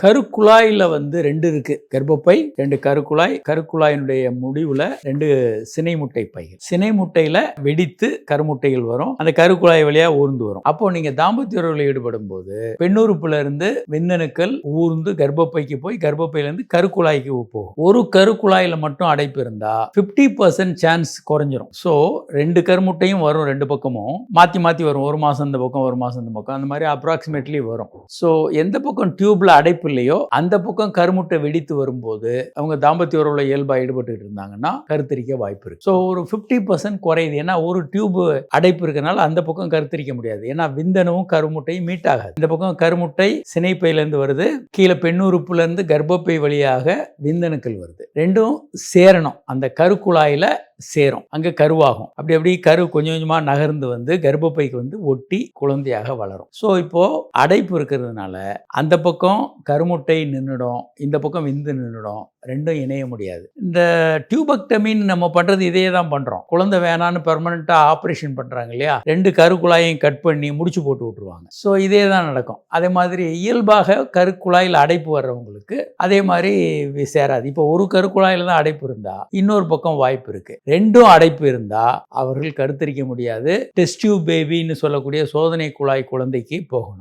கருக்குழாயில் வந்து 2 இருக்கு. கர்ப்பப்பை, 2 கருக்குழாய், கருக்குழாயினுடைய முடிவுல 2 சினை முட்டை பைகள். சினை முட்டையில வெடித்து கருமுட்டைகள் வரும். அந்த கருக்குழாய் வழியா ஊர்ந்து வரும். அப்போ நீங்க தாம்பத்திய உறவில் ஈடுபடும் போது பெண்ணுறுப்புல இருந்து விந்தணுக்கள் ஊர்ந்து கர்ப்பப்பைக்கு போய் கர்ப்பப்பையில இருந்து கருக்குழாய்க்கு போகும். ஒரு கருக்குழாயில மட்டும் அடைப்பு இருந்தா 50% சான்ஸ் குறைஞ்சிரும். ஸோ 2 கருமுட்டையும் வரும், 2 பக்கமும் மாத்தி மாத்தி வரும். ஒரு மாசம் இந்த பக்கம், ஒரு மாசம் இந்த பக்கம், அந்த மாதிரி அப்ராக்சிமேட்லி வரும். ஸோ எந்த பக்கம் டியூப்ல அடைப்பு இல்லையோ அந்த பக்கம் கருமுட்டை வெடித்து வரும்போது அவங்க தாம்பத்திய உறவுல இயல்பா ஈடுபட்டு இருந்தாங்கன்னா கருத்தரிக்க வாய்ப்பு இருக்கு. ஸோ ஒரு 50% குறையுது. ஏன்னா ஒரு டியூப் அடைப்பு இருக்கனால அந்த பக்கம் கருத்தரிக்க முடியாது. ஏன்னா விந்தணுவும் கருமுட்டையும் மீட் ஆகாது. இந்த பக்கம் கருமுட்டை சினைப்பையில இருந்து வருது, கீழே பெண்ணுறுப்புல இருந்து கர்ப்பப்பை வழியாக விந்தணுக்கள் வருது. ரெண்டும் சேரணும், அந்த கருக்குழாயில சேரும், அங்க கருவாகும். அப்படி கரு கொஞ்சம் கொஞ்சமா நகர்ந்து வந்து கர்ப்பப்பைக்கு வந்து ஒட்டி குழந்தையாக வளரும். ஸோ இப்போ அடைப்பு இருக்கிறதுனால அந்த பக்கம் கருமுட்டை நின்றுடும், இந்த பக்கம் விந்து நின்றுடும், ரெண்டும் இணைய முடியாது. இந்த டியூபக்டமின்னு நம்ம பண்றது இதே தான் பண்றோம். குழந்தை வேணான்னு பெர்மனண்டா ஆப்ரேஷன் பண்றாங்க இல்லையா, 2 கருக்குழாயையும் கட் பண்ணி முடிச்சு போட்டு விட்டுருவாங்க. ஸோ இதே தான் நடக்கும். அதே மாதிரி இயல்பாக கருக்குழாயில் அடைப்பு வர்றவங்களுக்கு அதே மாதிரி சேராது. இப்போ ஒரு கருக்குழாயில தான் அடைப்பு இருந்தா இன்னொரு பக்கம் வாய்ப்பு இருக்கு. 2ம் அடைப்பு இருந்தா அவர்கள் கருத்தரிக்க முடியாது. டெஸ்ட் டியூப் பேபின்னு சொல்லக்கூடிய சோதனை குழாய் குழந்தைக்கு போகணும்.